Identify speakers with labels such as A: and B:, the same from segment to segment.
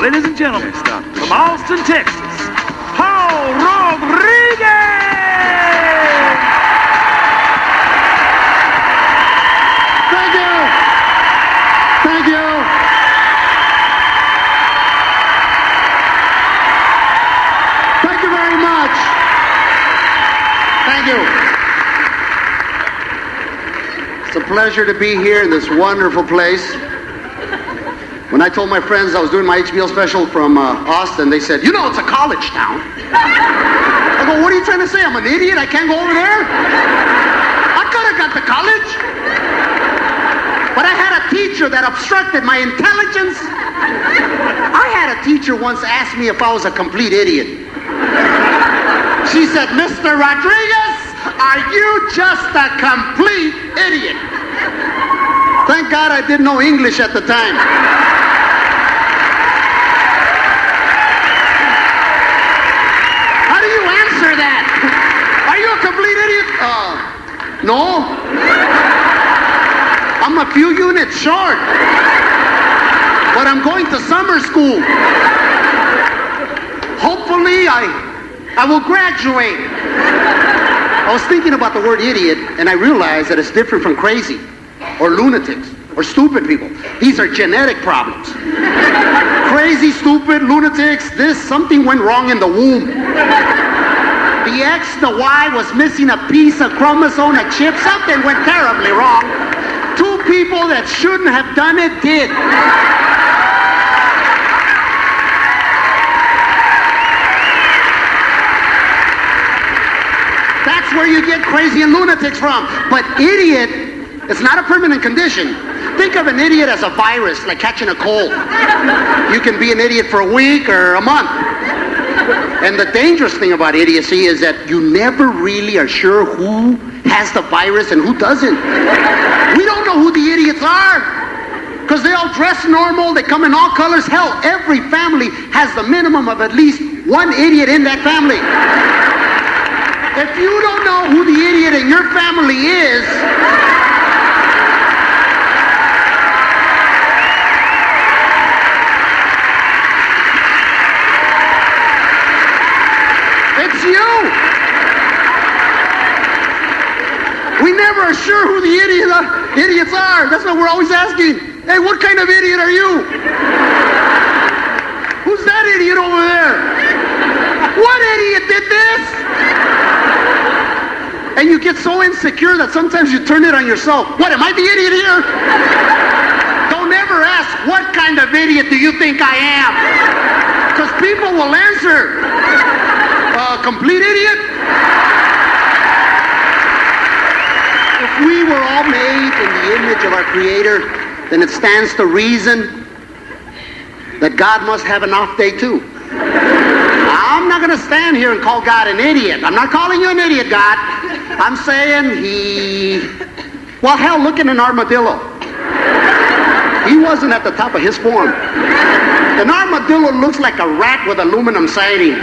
A: ladies and gentlemen, from Austin, Texas, Paul Rodriguez!
B: Thank you! Thank you! Thank you very much! Thank you! It's a pleasure to be here in this wonderful place. When I told my friends I was doing my HBO special from Austin, they said, "You know, it's a college town." I go, "What are you trying to say? I'm an idiot? I can't go over there? I could have got to college." But I had a teacher that obstructed my intelligence. I had a teacher once ask me if I was a complete idiot. She said, "Mr. Rodriguez, are you just a complete idiot?" Thank God I didn't know English at the time. How do you answer that? Are you a complete idiot? No. I'm a few units short. But I'm going to summer school. Hopefully I will graduate. I was thinking about the word idiot, and I realized that it's different from crazy, or lunatics, or stupid people. These are genetic problems. Crazy, stupid, lunatics, something went wrong in the womb. The X, the Y was missing a piece, a chromosome, a chip, something went terribly wrong. Two people that shouldn't have done it did. That's where you get crazy and lunatics from. But idiot, it's not a permanent condition. Think of an idiot as a virus, like catching a cold. You can be an idiot for a week or a month. And the dangerous thing about idiocy is that you never really are sure who has the virus and who doesn't. We don't know who the idiots are, because they all dress normal, they come in all colors. Hell, every family has the minimum of at least one idiot in that family. If you don't know who the idiot in your family is, it's you. We never are sure who the idiots are. That's why we're always asking, "Hey, what kind of idiot are you? Who's that idiot over there? What idiot did this?" And you get so insecure that sometimes you turn it on yourself. What, am I the idiot here? Don't ever ask, "What kind of idiot do you think I am?" Because people will answer, "Complete idiot." If we were all made in the image of our Creator, then it stands to reason that God must have an off day too. I'm not going to stand here and call God an idiot. I'm not calling you an idiot, God. I'm saying well, hell, look at an armadillo. He wasn't at the top of his form. An armadillo looks like a rat with aluminum siding.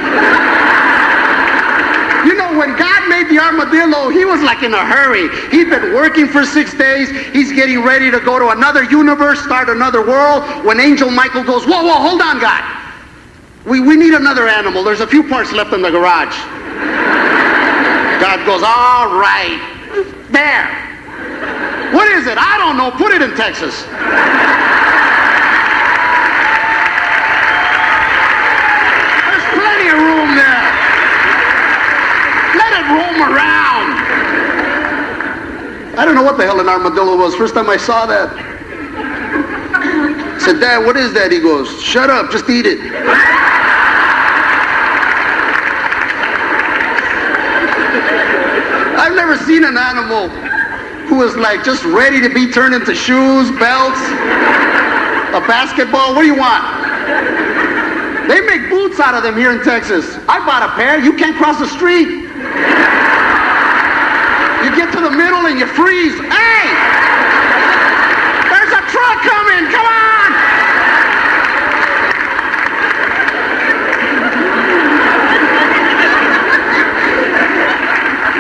B: You know, when God made the armadillo, he was like in a hurry. He'd been working for 6 days. He's getting ready to go to another universe, start another world. When Angel Michael goes, "Whoa, hold on, God. We need another animal. There's a few parts left in the garage." God goes, "All right. There. What is it? I don't know. Put it in Texas." There's plenty of room there. Let it roam around. I don't know what the hell an armadillo was. First time I saw that. I said, "Dad, what is that?" He goes, "Shut up, just eat it." I've never seen an animal who was like just ready to be turned into shoes, belts, a basketball. What do you want? They make boots out of them here in Texas. I bought a pair. You can't cross the street. You get to the middle and you freeze. Hey! There's a truck coming! Come on!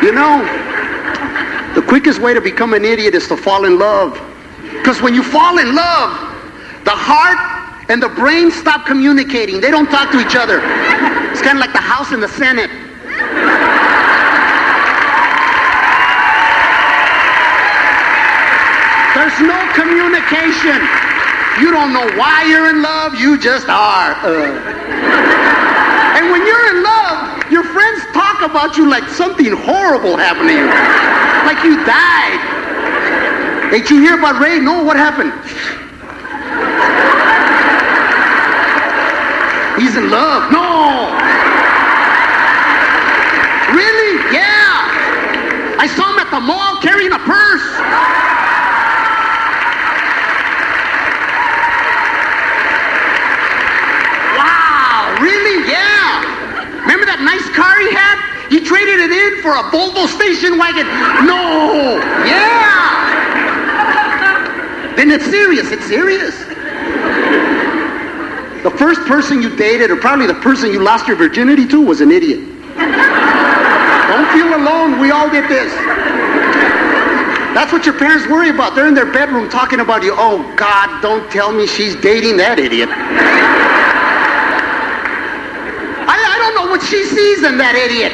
B: You know, the quickest way to become an idiot is to fall in love. Because when you fall in love, the heart and the brains stop communicating. They don't talk to each other. It's kind of like the House and the Senate. There's no communication. You don't know why you're in love. You just are. And when you're in love, your friends talk about you like something horrible happened to you. Like you died. Did you hear about Ray? No, what happened? He's in love. No. Really? Yeah. I saw him at the mall carrying a purse. Wow, really? Yeah. Remember that nice car he had? He traded it in for a Volvo station wagon. No. Yeah. Then it's serious. It's serious. The first person you dated, or probably the person you lost your virginity to, was an idiot. Don't feel alone. We all did this. That's what your parents worry about. They're in their bedroom talking about you. Oh, God, don't tell me she's dating that idiot. I don't know what she sees in that idiot.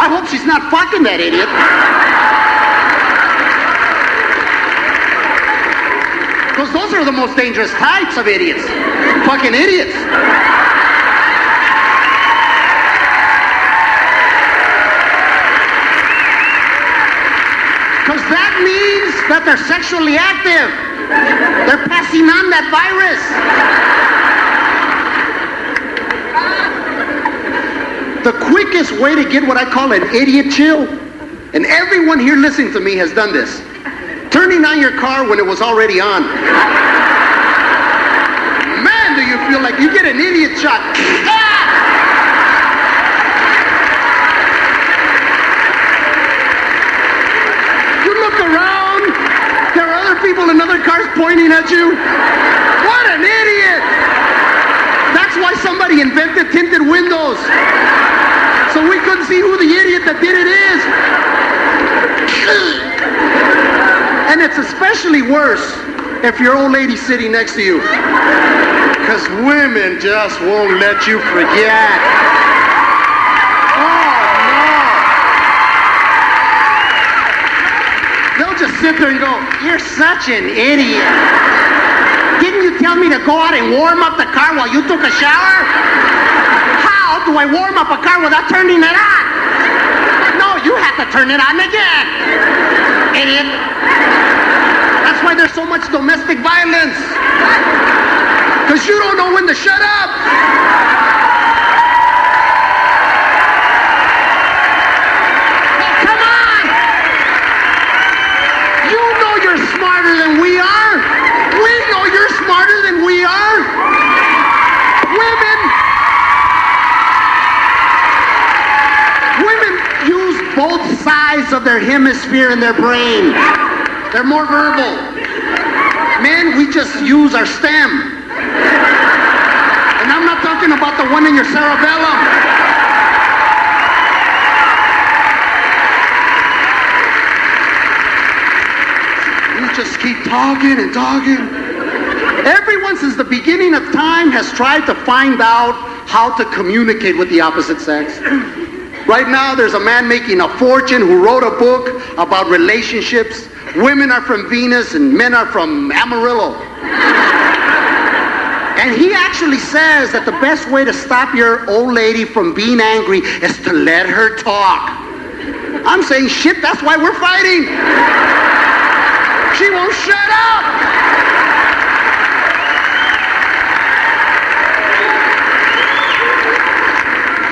B: I hope she's not fucking that idiot. Because those are the most dangerous types of idiots. Fucking idiots. Because that means that they're sexually active. They're passing on that virus. The quickest way to get what I call an idiot chill, and everyone here listening to me has done this, turning on your car when it was already on. Man, do you feel like you get an idiot shock. You look around, there are other people in other cars pointing at you. What an idiot! That's why somebody invented tinted windows. So we couldn't see who the idiot that did it is. And it's especially worse if your old lady's sitting next to you. Because women just won't let you forget. Oh, no. They'll just sit there and go, you're such an idiot. Didn't you tell me to go out and warm up the car while you took a shower? How do I warm up a car without turning it on? No, you have to turn it on again. Idiot. That's why there's so much domestic violence. Because you don't know when to shut up. Oh, come on. You know you're smarter than we are. We know you're smarter than we are. Women use both sides of their hemisphere in their brain. They're more verbal. Men, we just use our stem. And I'm not talking about the one in your cerebellum. You just keep talking and talking. Everyone since the beginning of time has tried to find out how to communicate with the opposite sex. Right now, there's a man making a fortune who wrote a book about relationships. Women are from Venus and men are from Amarillo. And he actually says that the best way to stop your old lady from being angry is to let her talk. I'm saying, shit, that's why we're fighting. She won't shut up.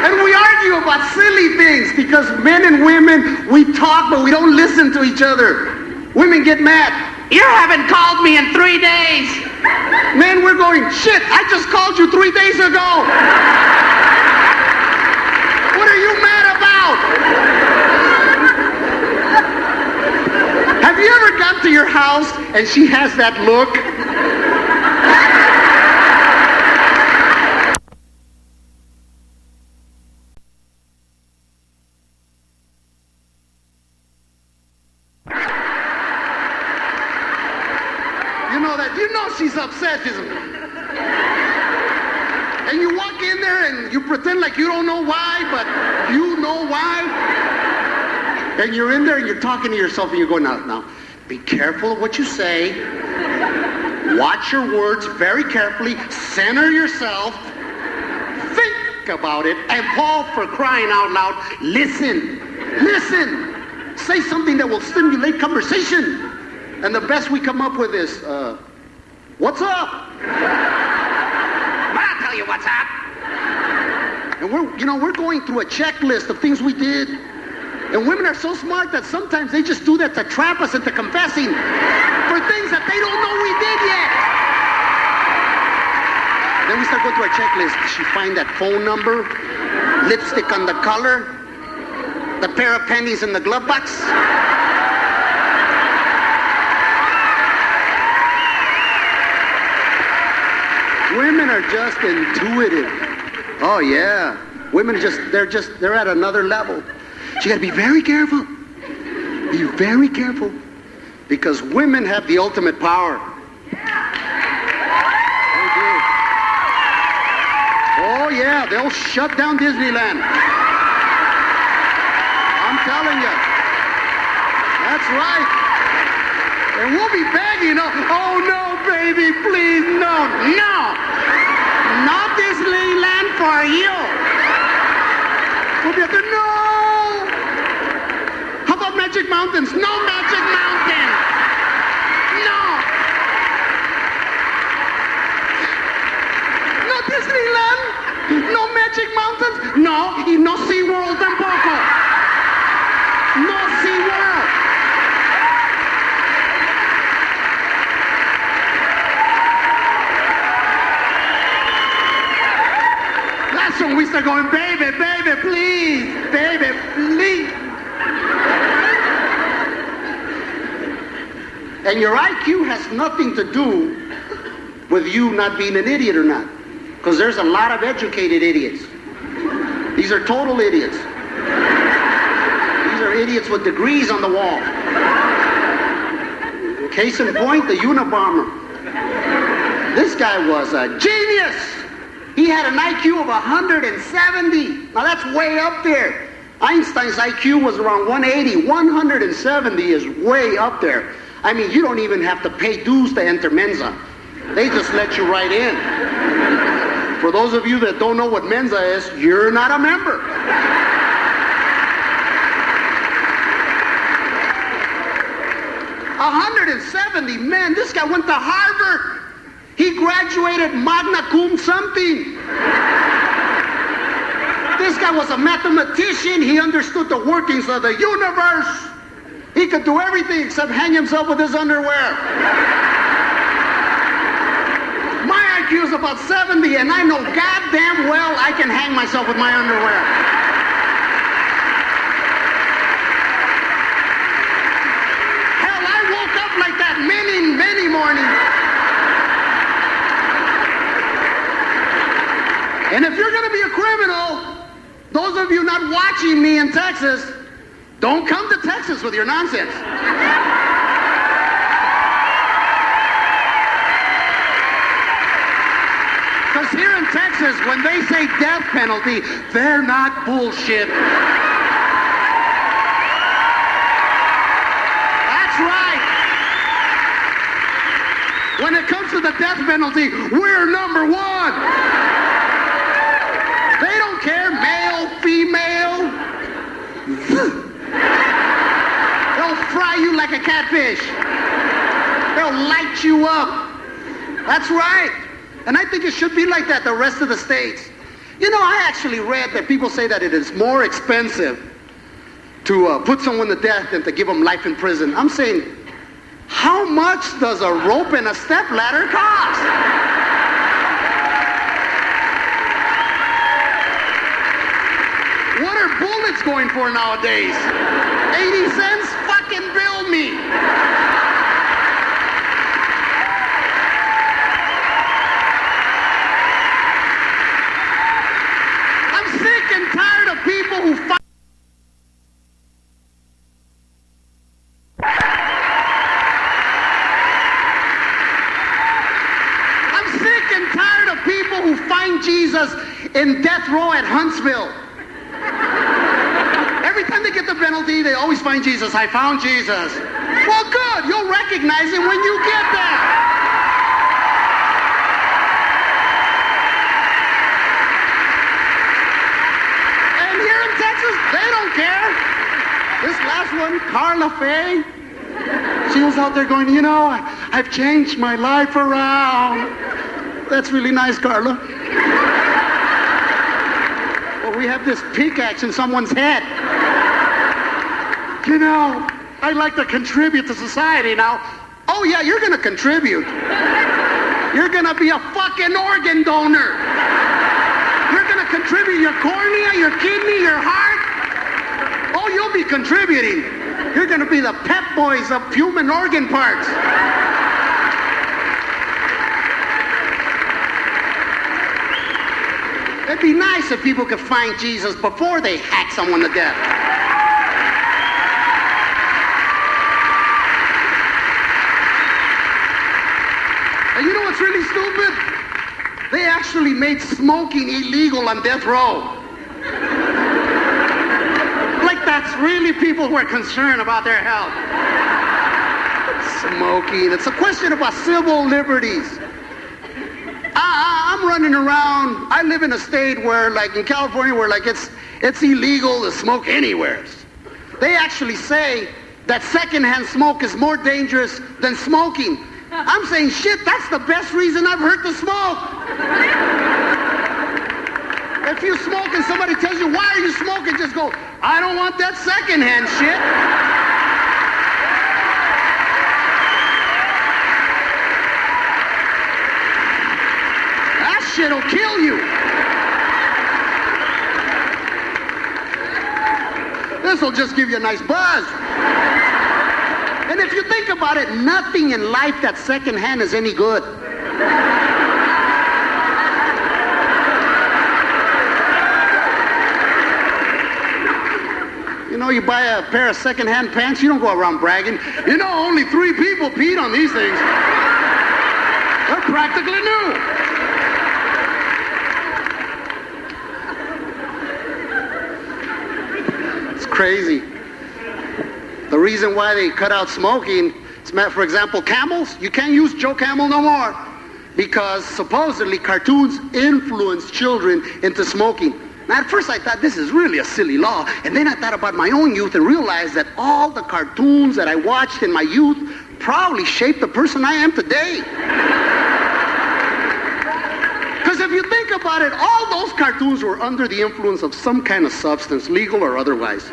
B: And we argue about silly things because men and women, we talk, but we don't listen to each other. Women get mad. You haven't called me in 3 days. Men, we're going, shit, I just called you 3 days ago. What are you mad about? Have you ever gone to your house and she has that look? You know she's upset, isn't it? And you walk in there and you pretend like you don't know why, but you know why. And you're in there and you're talking to yourself and you're going, now, be careful of what you say. Watch your words very carefully. Center yourself. Think about it. And Paul, for crying out loud, listen. Say something that will stimulate conversation. And the best we come up with is, what's up? I'll tell you what's up. And we're going through a checklist of things we did. And women are so smart that sometimes they just do that to trap us into confessing for things that they don't know we did yet. Then we start going through our checklist. Did she find that phone number? Lipstick on the collar? The pair of pennies in the glove box? Women are just intuitive. Oh yeah. Women they're at another level. So you gotta be very careful. Be very careful. Because women have the ultimate power. They do. Oh yeah, they'll shut down Disneyland. I'm telling you. That's right. And we'll be begging, oh no, baby, please, no. Not Disneyland for you. We'll be like, no. How about Magic Mountains? No Magic Mountain. No. No Disneyland. No Magic Mountains. No, y no SeaWorld tampoco. No SeaWorld. That's when we start going, baby, please. Baby, please. And your IQ has nothing to do with you not being an idiot or not. Because there's a lot of educated idiots. These are total idiots. These are idiots with degrees on the wall. Case in point, the Unabomber. This guy was a genius. He had an IQ of 170. Now that's way up there. Einstein's IQ was around 180. 170 is way up there. I mean, you don't even have to pay dues to enter Mensa. They just let you right in. For those of you that don't know what Mensa is, you're not a member. 170, man, this guy went to Harvard. He graduated magna cum something. This guy was a mathematician. He understood the workings of the universe. He could do everything except hang himself with his underwear. My IQ is about 70, and I know goddamn well I can hang myself with my underwear. Hell, I woke up like that many, many mornings. And if you're going to be a criminal, those of you not watching me in Texas, don't come to Texas with your nonsense. Because here in Texas, when they say death penalty, they're not bullshit. That's right. When it comes to the death penalty, we're number one. They don't care, male, female. They'll fry you like a catfish. They'll light you up. That's right. And I think it should be like that the rest of the states. You know, I actually read that people say that it is more expensive to put someone to death than to give them life in prison. I'm saying, how much does a rope and a stepladder cost? What are bullets going for nowadays? 80 cents? Fucking bill me. I'm sick and tired of people who fight. I'm sick and tired who find Jesus in death row at Huntsville. Every time they get the penalty, they always find Jesus. I found Jesus. Well, good. You'll recognize him when you get there. And here in Texas, they don't care. This last one, Carla Faye, she was out there going, you know, I've changed my life around. That's really nice, Carla. Well, we have this pickaxe in someone's head. You know, I'd like to contribute to society now. Oh, yeah, you're going to contribute. You're going to be a fucking organ donor. You're going to contribute your cornea, your kidney, your heart. Oh, you'll be contributing. You're going to be the Pep Boys of human organ parts. It'd be nice if people could find Jesus before they hack someone to death. And you know what's really stupid? They actually made smoking illegal on death row. Like that's really people who are concerned about their health. Smoking, it's a question about civil liberties. I'm running around. I live in a state where, like in California, where like it's illegal to smoke anywhere. They actually say that secondhand smoke is more dangerous than smoking. I'm saying, shit, that's the best reason I've heard to smoke. If you smoke and somebody tells you, why are you smoking? Just go, I don't want that secondhand shit. That shit'll kill you. This'll just give you a nice buzz. And if you think about it, nothing in life that's secondhand is any good. You know, you buy a pair of secondhand pants, you don't go around bragging. You know, only 3 people peed on these things. They're practically new. It's crazy. The reason why they cut out smoking, for example, Camels, you can't use Joe Camel no more because supposedly cartoons influence children into smoking. Now, at first I thought this is really a silly law, and then I thought about my own youth and realized that all the cartoons that I watched in my youth probably shaped the person I am today. Because if you think about it, all those cartoons were under the influence of some kind of substance, legal or otherwise.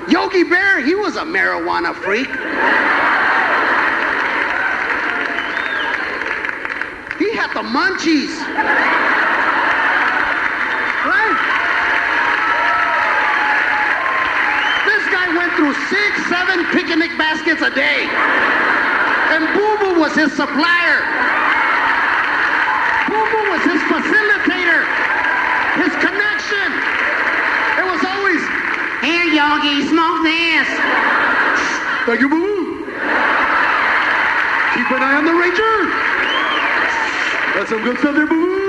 B: Yogi Bear, he was a marijuana freak. He had the munchies. Right? This guy went through 6, 7 picnic baskets a day. And Boo Boo was his supplier. Boo Boo was his facilitator. His connection. It was always, here, Yogi, smoke this. Thank you, Boo-Boo. Keep an eye on the Ranger. That's some good stuff there, Boo-Boo.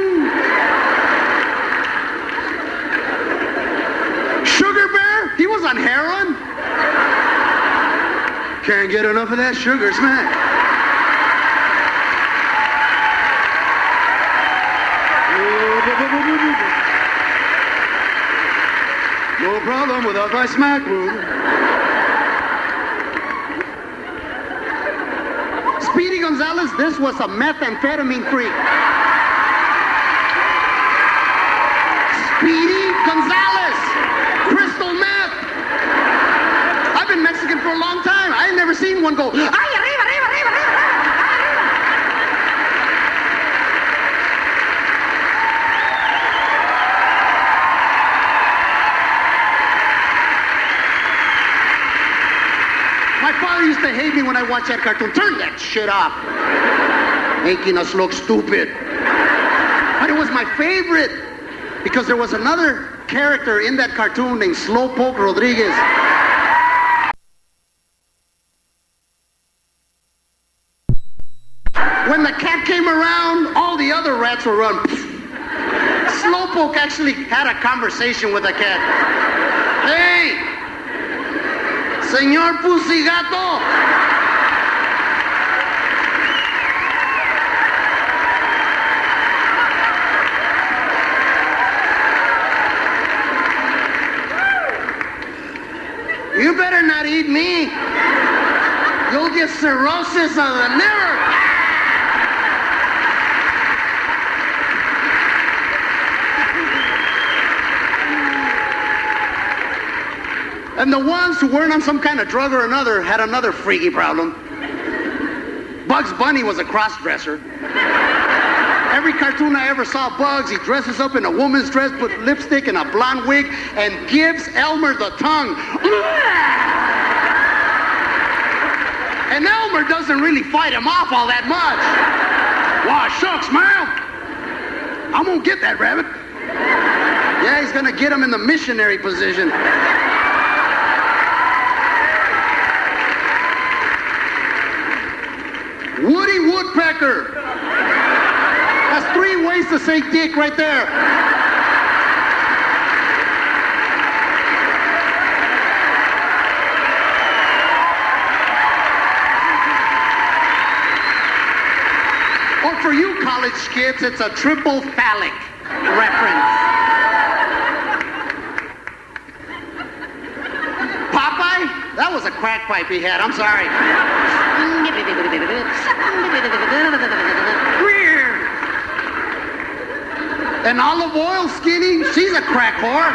B: Sugar Bear, he was on heroin. Can't get enough of that sugar smack. No problem without my smack room. Speedy Gonzalez, this was a methamphetamine freak. Speedy Gonzalez, crystal meth. I've been Mexican for a long time. I ain't never seen one go, ay, arriba, arriba, arriba, arriba, arriba. My father used to hate me when I watched that cartoon. Turn that shit off. Making us look stupid. But it was my favorite because there was another character in that cartoon named Slowpoke Rodriguez. When the cat came around, all the other rats were run. Slowpoke actually had a conversation with the cat. Hey, Señor Pussy Gato. You better not eat me. You'll get cirrhosis of the liver. And the ones who weren't on some kind of drug or another had another freaky problem. Bugs Bunny was a cross-dresser. Every cartoon I ever saw Bugs, he dresses up in a woman's dress, puts lipstick and a blonde wig, and gives Elmer the tongue. And Elmer doesn't really fight him off all that much. Why, shucks, man. I'm gonna get that rabbit. Yeah, he's gonna get him in the missionary position. Woody Woodpecker. That's 3 ways to say dick right there. Or for you college kids, it's a triple phallic reference. Popeye? That was a crack pipe he had, I'm sorry. And Olive Oil Skinny, she's a crack whore.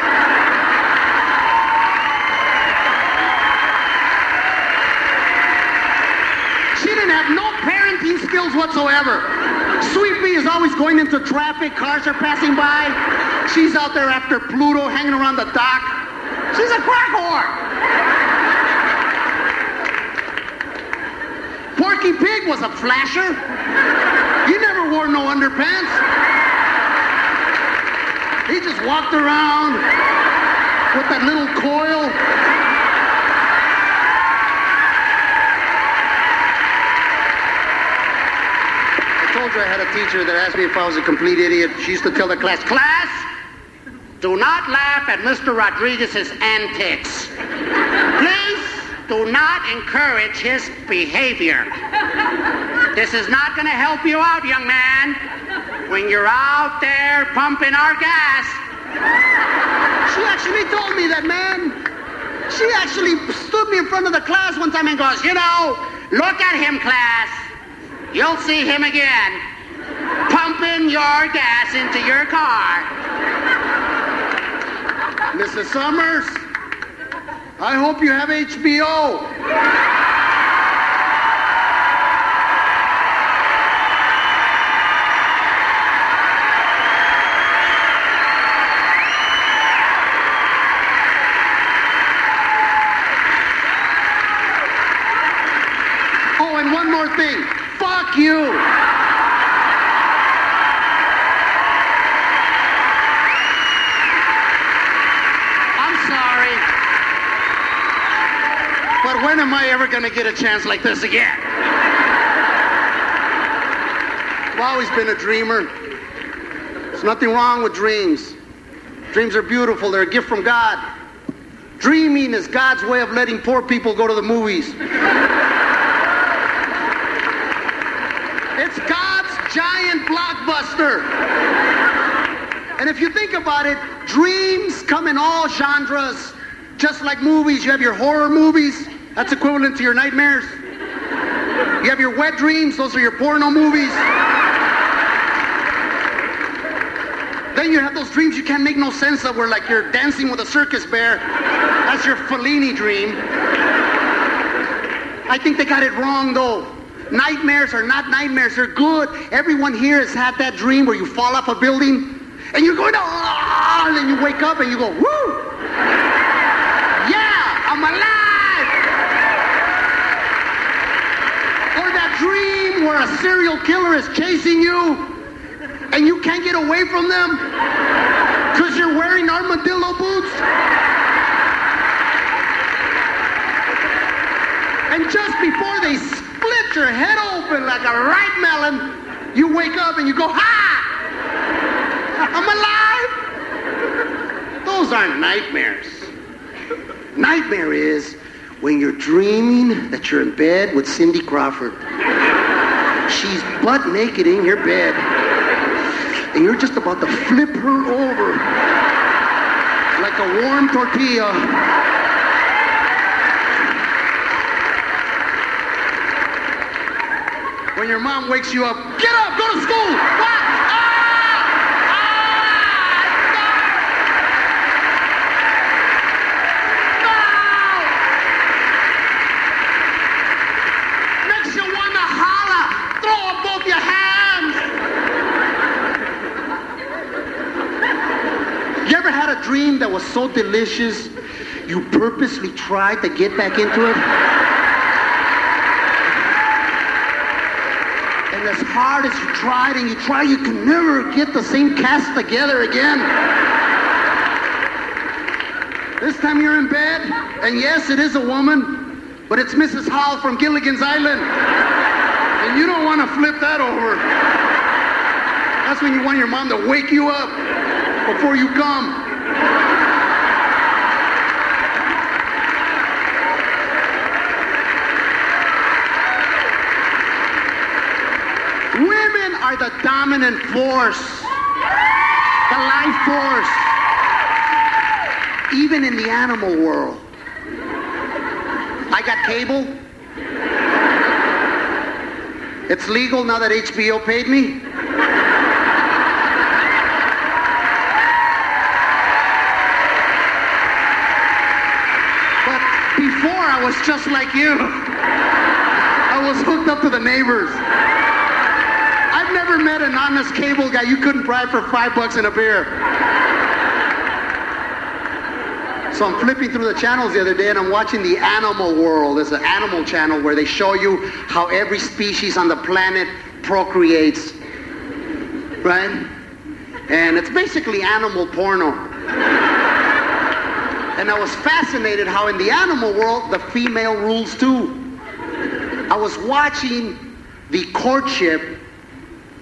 B: She didn't have no parenting skills whatsoever. Sweet Pea is always going into traffic, cars are passing by. She's out there after Pluto, hanging around the dock. She's a crack whore. Porky Pig was a flasher. He never wore no underpants. He just walked around with that little coil. I told you I had a teacher that asked me if I was a complete idiot. She used to tell the class, do not laugh at Mr. Rodriguez's antics. Please do not encourage his behavior. This is not going to help you out, young man, when you're out there pumping our gas. She actually told me that, man. She actually stood me in front of the class one time and goes, look at him, class. You'll see him again, pumping your gas into your car. Mrs. Summers, I hope you have HBO. Oh, and one more thing. Fuck you. But when am I ever going to get a chance like this again? I've always been a dreamer. There's nothing wrong with dreams. Dreams are beautiful. They're a gift from God. Dreaming is God's way of letting poor people go to the movies. It's God's giant blockbuster. And if you think about it, dreams come in all genres. Just like movies, you have your horror movies. That's equivalent to your nightmares. You have your wet dreams. Those are your porno movies. Then you have those dreams you can't make no sense of, where like you're dancing with a circus bear. That's your Fellini dream. I think they got it wrong, though. Nightmares are not nightmares. They're good. Everyone here has had that dream where you fall off a building and you're going to, and then you wake up and you go, woo! Yeah, I'm alive! Or that dream where a serial killer is chasing you and you can't get away from them because you're wearing armadillo boots. And just before they split your head open like a ripe melon, wake up and you go, ha! I'm alive! Those aren't nightmares. Nightmare is when you're dreaming that you're in bed with Cindy Crawford. She's butt naked in your bed. And you're just about to flip her over like a warm tortilla. When your mom wakes you up, get up, go to school. What? Makes you want to holler. Throw up both your hands. You ever had a dream that was so delicious, you purposely tried to get back into it? And as hard as you tried and you can never get the same cast together again. This time you're in bed, and yes, it is a woman, but it's Mrs. Hall from Gilligan's Island. And you don't want to flip that over. That's when you want your mom to wake you up before you come. Women are the dominant force, the life force, even in the animal world. I got cable. It's legal now that HBO paid me. But before I was just like you. I was hooked up to the neighbors. I've never met an honest cable guy you couldn't bribe for $5 in a beer. So I'm flipping through the channels the other day and I'm watching the Animal World. It's an animal channel where they show you how every species on the planet procreates, right? And it's basically animal porno. And I was fascinated how in the animal world, the female rules too. I was watching the courtship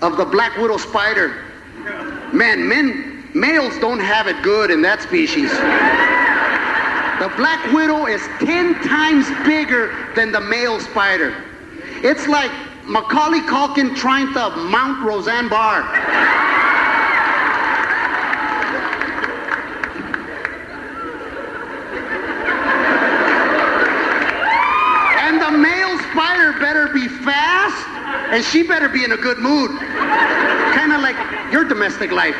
B: of the black widow spider. Man, males don't have it good in that species. The black widow is 10 times bigger than the male spider. It's like Macaulay Culkin trying to mount Roseanne Barr. And the male spider better be fast, and she better be in a good mood. Kind of like your domestic life.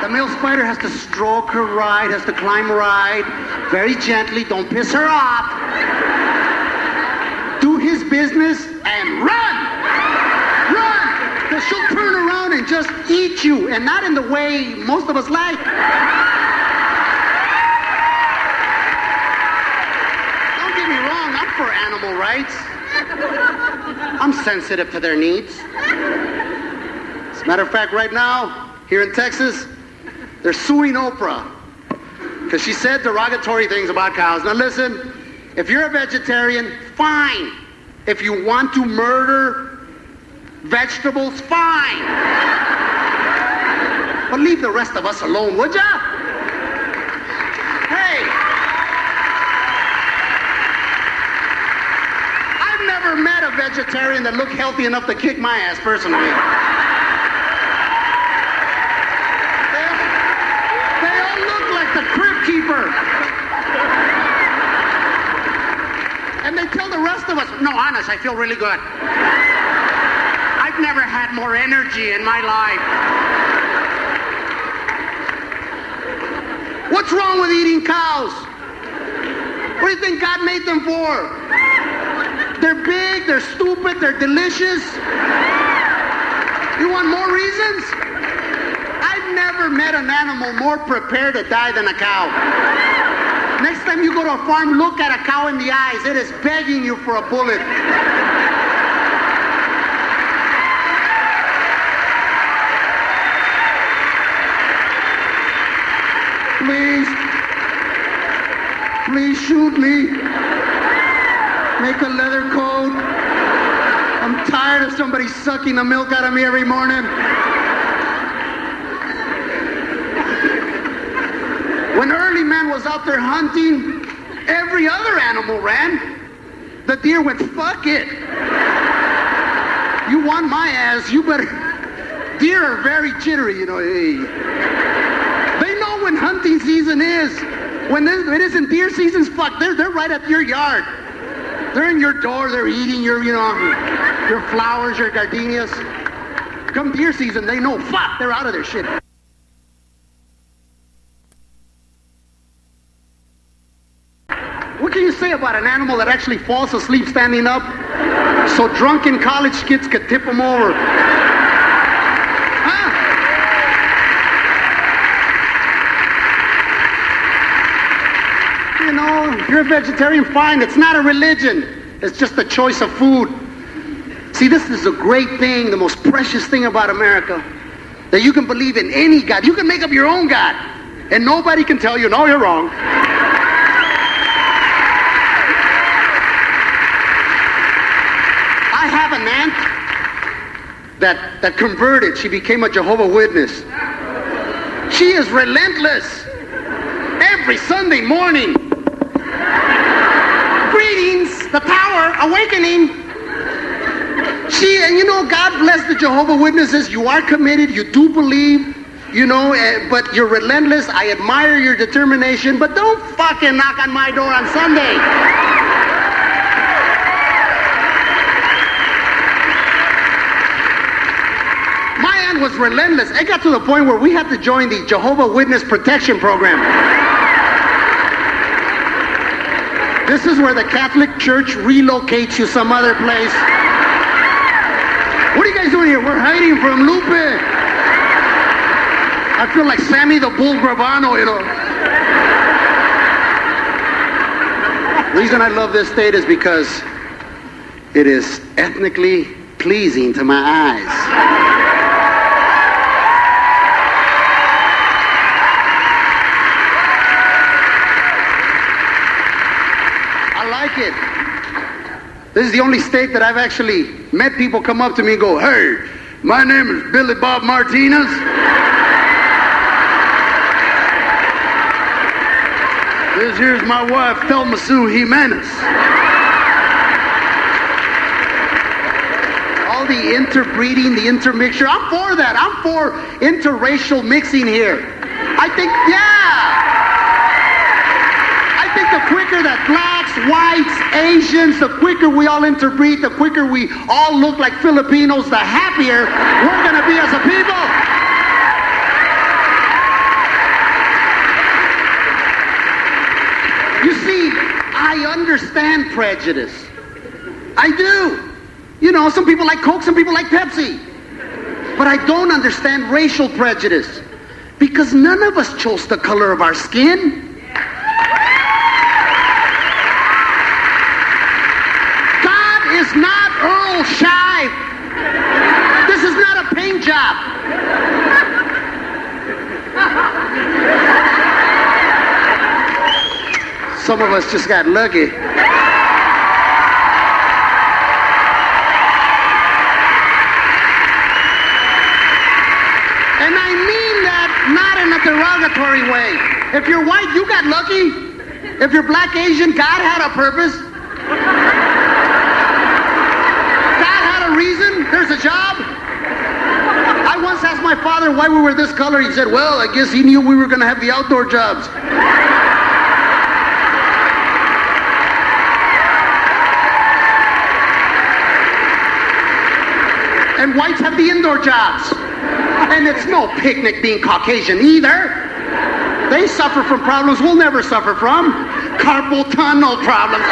B: The male spider has to stroke her ride, has to climb ride very gently. Don't piss her off. Do his business and run! Run! Because she'll turn around and just eat you, and not in the way most of us like. Don't get me wrong, I'm for animal rights. I'm sensitive to their needs. As a matter of fact, right now, here in Texas, they're suing Oprah because she said derogatory things about cows. Now listen, if you're a vegetarian, fine. If you want to murder vegetables, fine. But leave the rest of us alone, would ya? Hey, I've never met a vegetarian that looked healthy enough to kick my ass personally. The crib keeper. And they tell the rest of us, no, honest, I feel really good. I've never had more energy in my life. What's wrong with eating cows? What do you think God made them for? They're big, they're stupid, they're delicious. You want more reasons? I've never met an animal more prepared to die than a cow. Next time you go to a farm, look at a cow in the eyes. It is begging you for a bullet. Please shoot me. Make a leather coat. I'm tired of somebody sucking the milk out of me every morning. When early man was out there hunting, every other animal ran. The deer went, fuck it. You want my ass, you better. Deer are very jittery, you know. Hey. They know when hunting season is. When it isn't deer season, fuck, they're right at your yard. They're in your door, they're eating your flowers, your gardenias. Come deer season, they know, fuck, they're out of their shit. What can you say about an animal that actually falls asleep standing up so drunken college kids could tip them over? Huh? You know, if you're a vegetarian, fine. It's not a religion. It's just a choice of food. See, this is a great thing, the most precious thing about America, that you can believe in any God. You can make up your own God, and nobody can tell you, no, you're wrong. I have an aunt that converted. She became a Jehovah's Witness. She is relentless. Every Sunday morning. Greetings, the Tower, awakening. And you know, God bless the Jehovah's Witnesses. You are committed. You do believe, but you're relentless. I admire your determination, but don't fucking knock on my door on Sunday. Was relentless. It got to the point where we had to join the Jehovah's Witness Protection Program. This is where the Catholic Church relocates you some other place. What are you guys doing here? We're hiding from Lupe. I feel like Sammy the Bull Gravano, The reason I love this state is because it is ethnically pleasing to my eyes. It. This is the only state that I've actually met people come up to me and go, hey, my name is Billy Bob Martinez. This here's my wife, Thelma Sue Jimenez. All the interbreeding, the intermixture, I'm for that. I'm for interracial mixing here. I think the quicker that blacks, whites, Asians, the quicker we all interbreed, the quicker we all look like Filipinos, the happier we're going to be as a people. You see, I understand prejudice. I do. Some people like Coke, some people like Pepsi. But I don't understand racial prejudice because none of us chose the color of our skin. Is not Earl Scheib. This is not a paint job. Some of us just got lucky. And I mean that not in a derogatory way. If you're white, you got lucky. If you're black, Asian, God had a purpose. Reason there's a job. I once asked my father why we were this color. He said, well, I guess he knew we were going to have the outdoor jobs. And whites have the indoor jobs. And it's no picnic being Caucasian either. They suffer from problems we'll never suffer from. Carpal tunnel problems.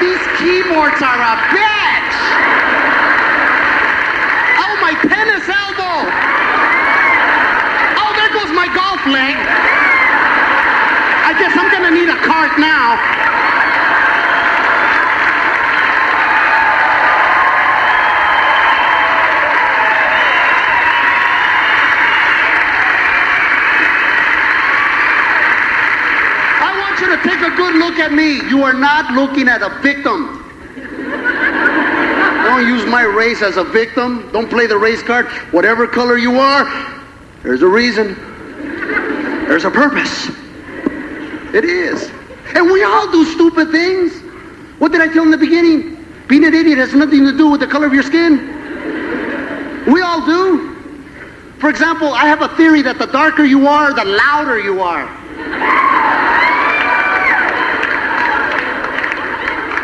B: These keyboards are a bitch! Oh, my tennis elbow! Oh, there goes my golf leg! I guess I'm gonna need a cart now. I want you to take a good look at me. You are not looking at a victim. Don't use my race as a victim. Don't play the race card. Whatever color you are, there's a reason. There's a purpose. It is. And we all do stupid things. What did I tell in the beginning? Being an idiot has nothing to do with the color of your skin. We all do. For example, I have a theory that the darker you are, the louder you are.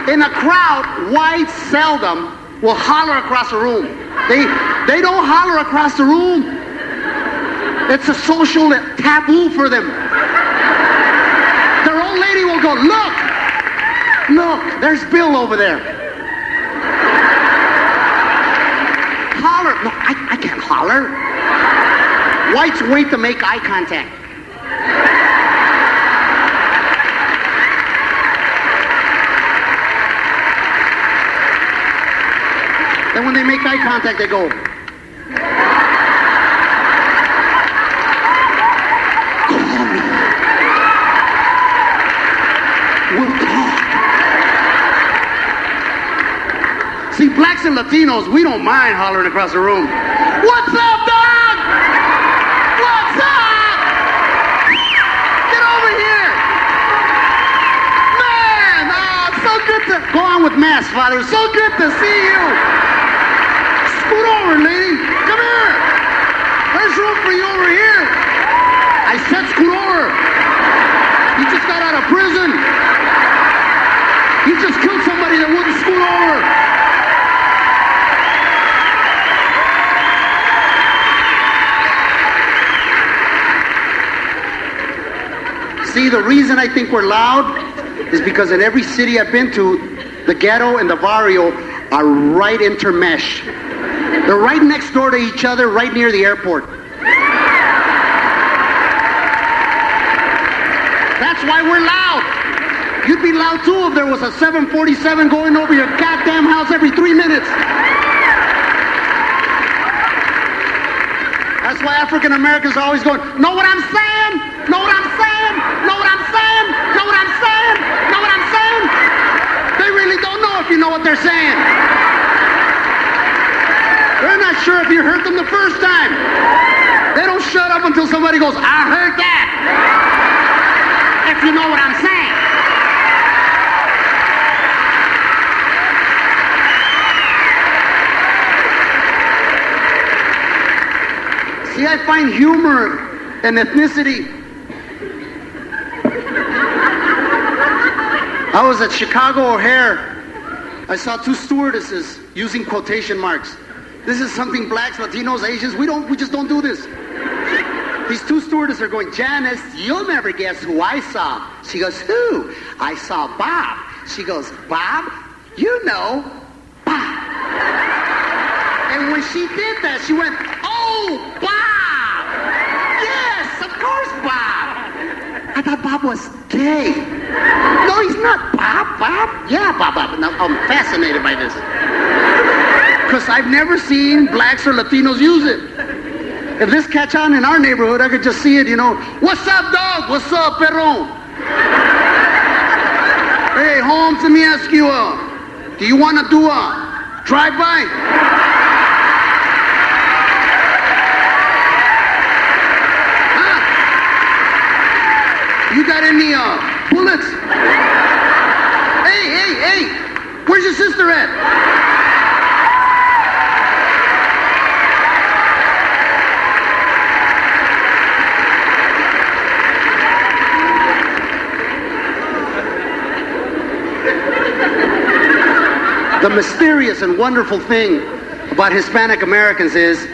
B: In a crowd, whites seldom will holler across the room. They don't holler across the room. It's a social taboo for them. Their old lady will go, look, there's Bill over there. Holler. No, I can't holler. Whites wait to make eye contact. Then when they make eye contact, they go, call me. We'll talk. See, blacks and Latinos, we don't mind hollering across the room. What's up, dog? What's up? Get over here. Man, so good to... Go on with mass, Father. So good to see you. Scoot over, lady. Come here. There's room for you over here. I said scoot over. You just got out of prison. You just killed somebody that wouldn't scoot over. See, the reason I think we're loud is because in every city I've been to, the ghetto and the barrio are right intermeshed. They're right next door to each other, right near the airport. That's why we're loud. You'd be loud too if there was a 747 going over your goddamn house every 3 minutes. That's why African Americans are always going, know what I'm saying? Know what I'm saying? Know what I'm saying? Know what I'm saying? Know what I'm saying? They really don't know if you know what they're saying. They're not sure if you heard them the first time. They don't shut up until somebody goes, I heard that. If you know what I'm saying. See, I find humor in ethnicity. I was at Chicago O'Hare. I saw two stewardesses using quotation marks. This is something blacks, Latinos, Asians, we just don't do this. These two stewardesses are going, Janice, you'll never guess who I saw. She goes, who? I saw Bob. She goes, Bob? You know, Bob. And when she did that, she went, oh, Bob! Yes, of course, Bob! I thought Bob was gay. No, he's not. Bob? Yeah, Bob. Now, I'm fascinated by this. Because I've never seen blacks or Latinos use it. If this catch on in our neighborhood, I could just see it, you know. What's up, dog? What's up, perro? Hey, Holmes, let me ask you, do you want to do a drive-by? Huh? You got any bullets? Hey, where's your sister at? The mysterious and wonderful thing about Hispanic Americans is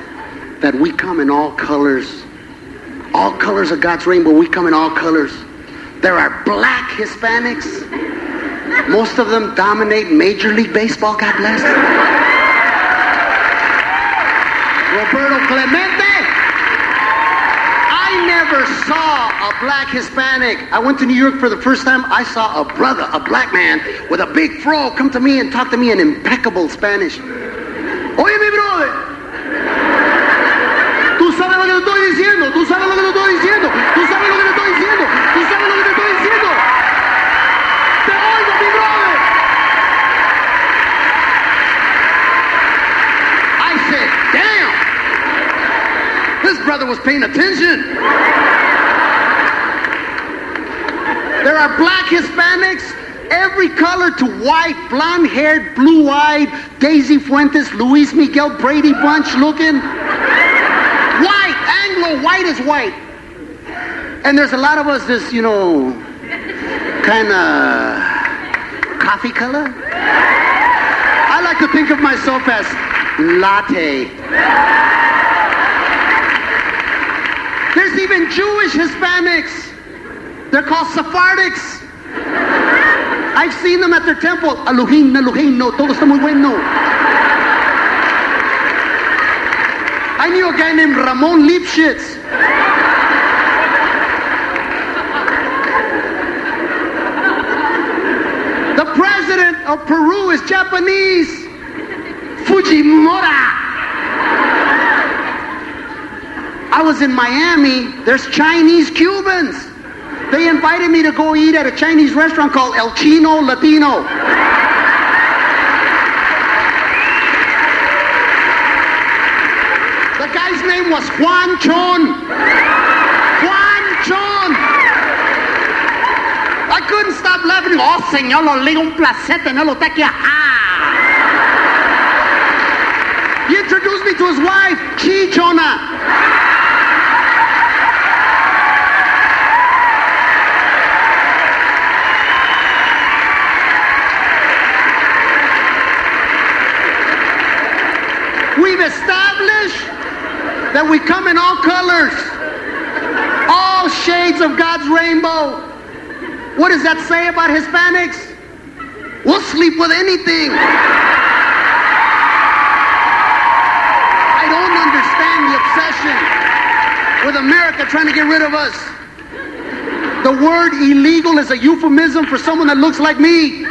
B: that we come in all colors. All colors of God's rainbow, we come in all colors. There are black Hispanics. Most of them dominate Major League Baseball, God bless. Roberto Clemente. I never saw a black Hispanic. I went to New York for the first time. I saw a brother, a black man with a big fro come to me and talk to me in impeccable Spanish. Oye, mi brother. Tú sabes lo que te estoy diciendo. Tú sabes lo que te estoy diciendo. Tú sabes lo que te estoy diciendo. Tú sabes lo que te estoy diciendo. Te oigo, mi brother. brother was paying attention. There are black Hispanics, every color to white, blonde-haired, blue-eyed, Daisy Fuentes, Luis Miguel Brady Bunch looking. White, Anglo, white is white. And there's a lot of us this, kind of coffee color. I like to think of myself as latte. There's even Jewish Hispanics. They're called Sephardics. I've seen them at their temple. Elohim, Elohim, no, todo está muy bueno. I knew a guy named Ramon Lipschitz. The president of Peru is Japanese. Fujimura. I was in Miami. There's Chinese Cubans. They invited me to go eat at a Chinese restaurant called El Chino Latino. The guy's name was Juan Chon. Juan Chon. I couldn't stop laughing. Oh, señor, lo le un placer tenerlo aquí. He introduced me to his wife, Chichona. We've established that we come in all colors, all shades of God's rainbow. What does that say about Hispanics? We'll sleep with anything. I don't understand the obsession with America trying to get rid of us. The word illegal is a euphemism for someone that looks like me.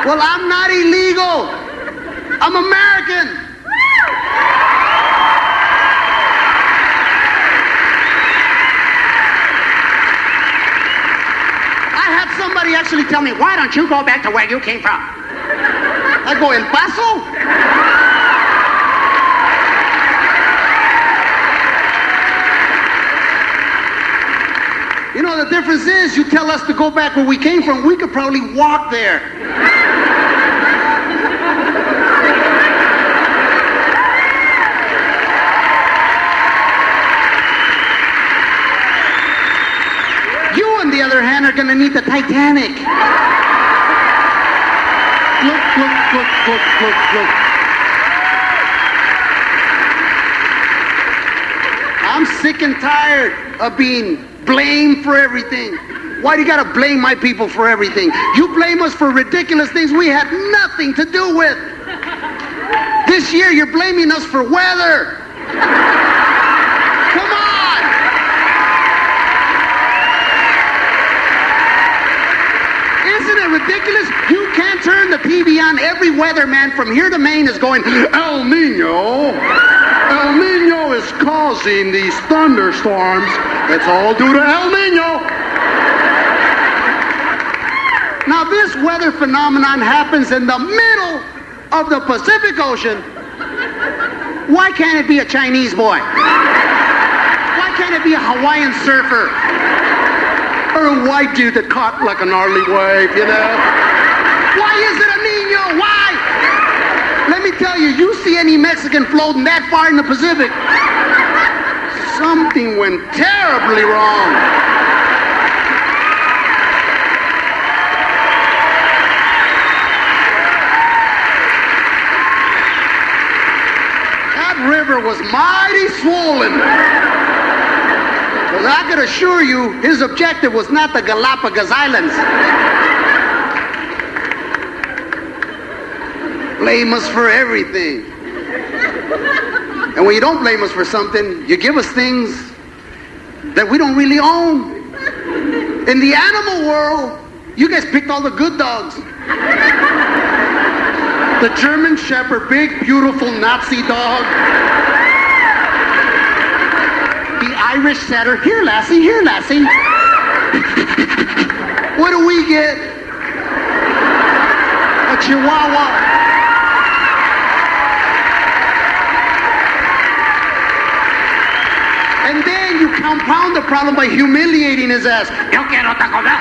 B: Well, I'm not illegal. I'm American. I had somebody actually tell me, why don't you go back to where you came from? I go, El Paso? You know, the difference is you tell us to go back where we came from, we could probably walk there. On the other hand, are going to need the Titanic. Look. I'm sick and tired of being blamed for everything. Why do you got to blame my people for everything? You blame us for ridiculous things we had nothing to do with. This year, you're blaming us for weather. Come on. Isn't it ridiculous? You can't turn the TV on. Every weatherman from here to Maine is going, El Nino. El Nino is causing these thunderstorms. It's all due to El Nino. Now, this weather phenomenon happens in the middle of the Pacific Ocean. Why can't it be a Chinese boy? Why can't it be a Hawaiian surfer? Or a white dude that caught like a gnarly wave, you know? Why is it a Nino? Why? Let me tell you, you see any Mexican floating that far in the Pacific, something went terribly wrong. That river was mighty swollen. Because I could assure you, his objective was not the Galapagos Islands. Blame us for everything. And when you don't blame us for something, you give us things that we don't really own. In the animal world, you guys picked all the good dogs. The German Shepherd, big, beautiful Nazi dog. The Irish setter, here lassie, here lassie. What do we get? A Chihuahua. compound the problem by humiliating his ass. Yo quiero Taco Bell.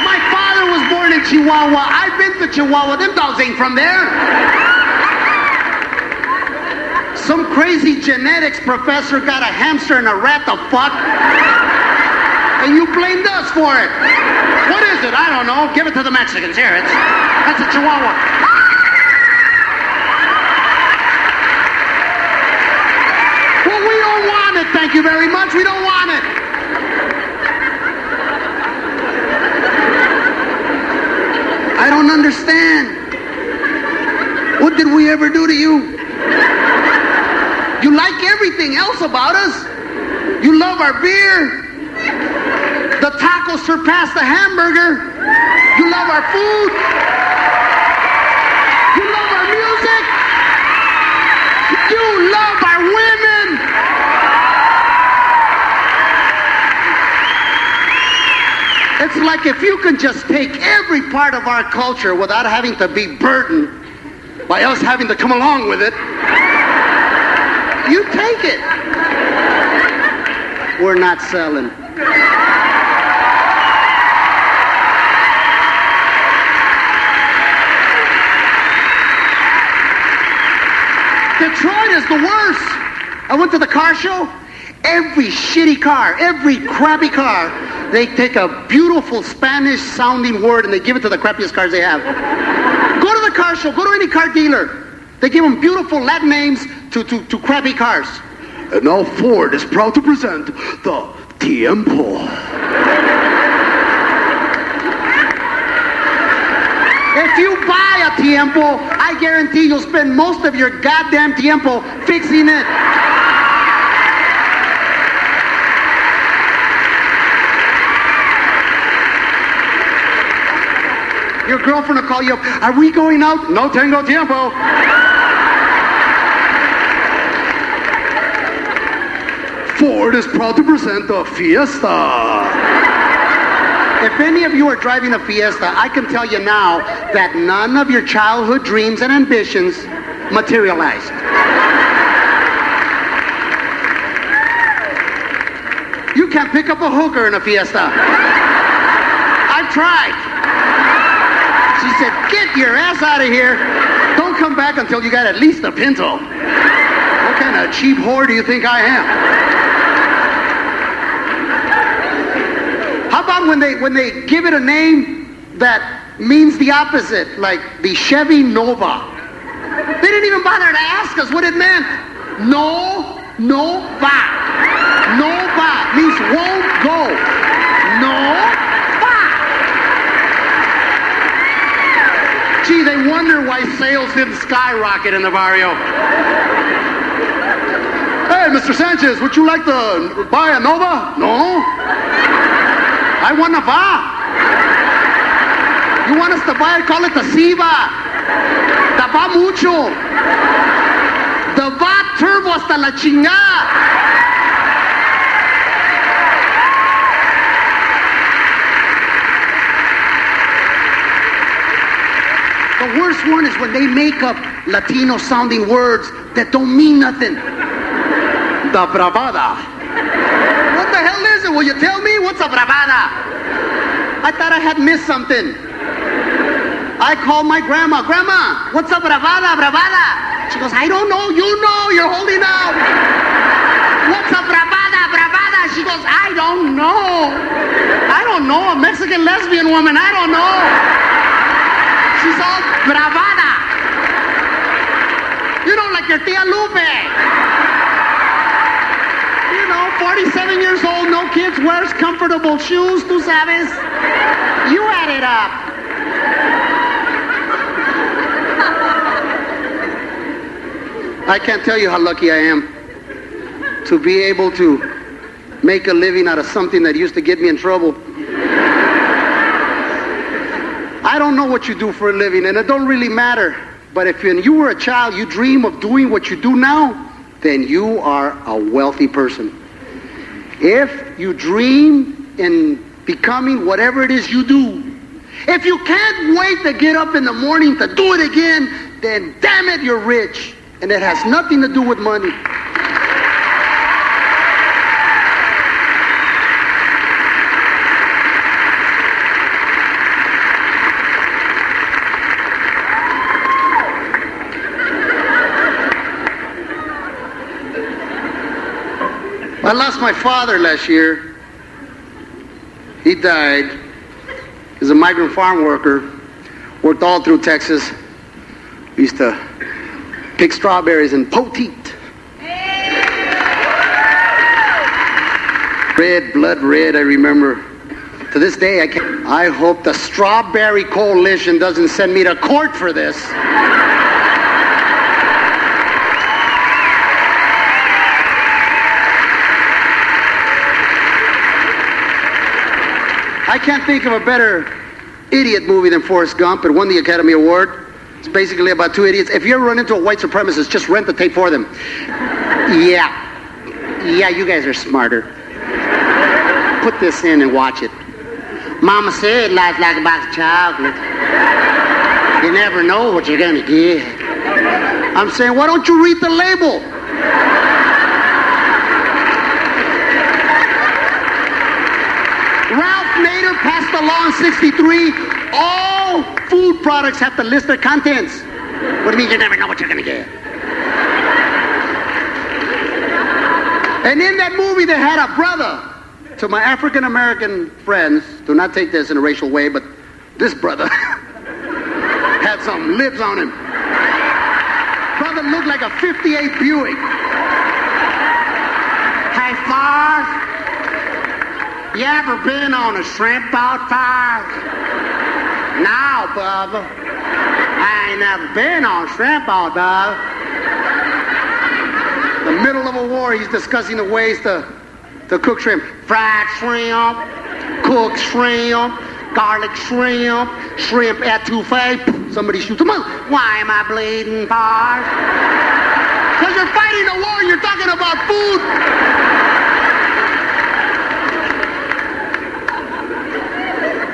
B: My father was born in Chihuahua. I've been to Chihuahua. Them dogs ain't from there. Some crazy genetics professor got a hamster and a rat to fuck. And you blamed us for it. What is it? I don't know. Give it to the Mexicans. Here, that's a Chihuahua. Well, we don't want it. Thank you very much. We don't want it. I don't understand. What did we ever do to you? You like everything else about us. You love our beer. The tacos surpass the hamburger. You love our food. You love our music. You love our women. It's like if you can just take every part of our culture without having to be burdened by us having to come along with it, you take it. We're not selling. Detroit is the worst. I went to the car show. Every shitty car, every crappy car, they take a beautiful Spanish sounding word and they give it to the crappiest cars they have. Go to the car show, go to any car dealer. They give them beautiful Latin names to crappy cars. And now Ford is proud to present the Tiempo. If you buy a Tiempo, I guarantee you'll spend most of your goddamn Tiempo fixing it. Your girlfriend will call you up. Are we going out? No tengo tiempo. Ford is proud to present the Fiesta. If any of you are driving a Fiesta, I can tell you now that none of your childhood dreams and ambitions materialized. You can't pick up a hooker in a Fiesta. I've tried. She said, get your ass out of here. Don't come back until you got at least a Pinto. What kind of cheap whore do you think I am? How about when they give it a name that means the opposite, like the Chevy Nova? They didn't even bother to ask us what it meant. No va. Nova means won't go. No va. Gee, they wonder why sales didn't skyrocket in the barrio. Hey, Mr. Sanchez, would you like to buy a Nova? No. I want a Va. You want us to buy it? Call it the Siva. The Va Mucho. The Va Turbo hasta la chingada. The worst one is when they make up Latino sounding words that don't mean nothing. The bravada. What the hell is it? Will you tell me? What's a bravada? I thought I had missed something. I called my grandma. Grandma, what's a bravada? Bravada. She goes, I don't know. You know. You're holding out. What's a bravada? Bravada. She goes, I don't know. I don't know. A Mexican lesbian woman. I don't know. She's all bravada. You know, like your Tia Lupe. 47 years old, no kids, wears comfortable shoes, tú sabes. You add it up. I can't tell you how lucky I am to be able to make a living out of something that used to get me in trouble. I don't know what you do for a living, and it don't really matter. But if when you were a child, you dream of doing what you do now, then you are a wealthy person. If you dream in becoming whatever it is you do. If you can't wait to get up in the morning to do it again, then damn it, you're rich. And it has nothing to do with money. I lost my father last year. He died. He was a migrant farm worker. Worked all through Texas. We used to pick strawberries and poteet. Red, blood red, I remember. To this day, I hope the Strawberry Coalition doesn't send me to court for this. I can't think of a better idiot movie than Forrest Gump. It won the Academy Award. It's basically about two idiots. If you ever run into a white supremacist, just rent the tape for them. Yeah, you guys are smarter. Put this in and watch it. Mama said life's like a box of chocolate. You never know what you're gonna get. I'm saying, why don't you read the label? Ralph Nader passed a law in '63. All food products have to list their contents. What do you mean you never know what you're going to get? And in that movie, they had a brother. To my African-American friends, do not take this in a racial way, but this brother had some lips on him. Brother looked like a '58 Buick. Hey, Forrest. You ever been on a shrimp boat, Forrest? No, Bubba. I ain't never been on a shrimp boat, Bubba. In the middle of a war, he's discussing the ways to cook shrimp. Fried shrimp, cooked shrimp, garlic shrimp, shrimp etouffee. Somebody shoots him up. Why am I bleeding, Forrest? Because you're fighting a war and you're talking about food.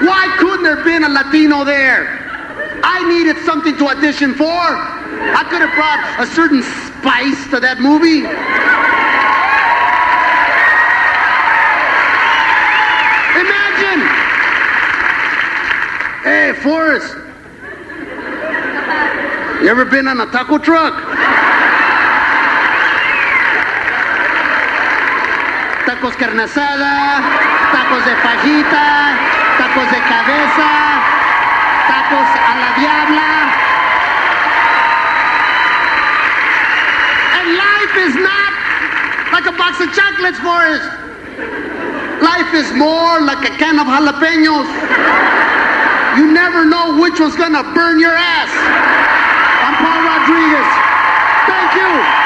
B: Why couldn't there have been a Latino there? I needed something to audition for. I could have brought a certain spice to that movie. Imagine. Hey, Forrest. You ever been on a taco truck? Tacos carne asada, tacos de fajita, tacos de cabeza, tacos a la diabla. And life is not like a box of chocolates, Forrest. Life is more like a can of jalapenos. You never know which one's gonna burn your ass. I'm Paul Rodriguez. Thank you.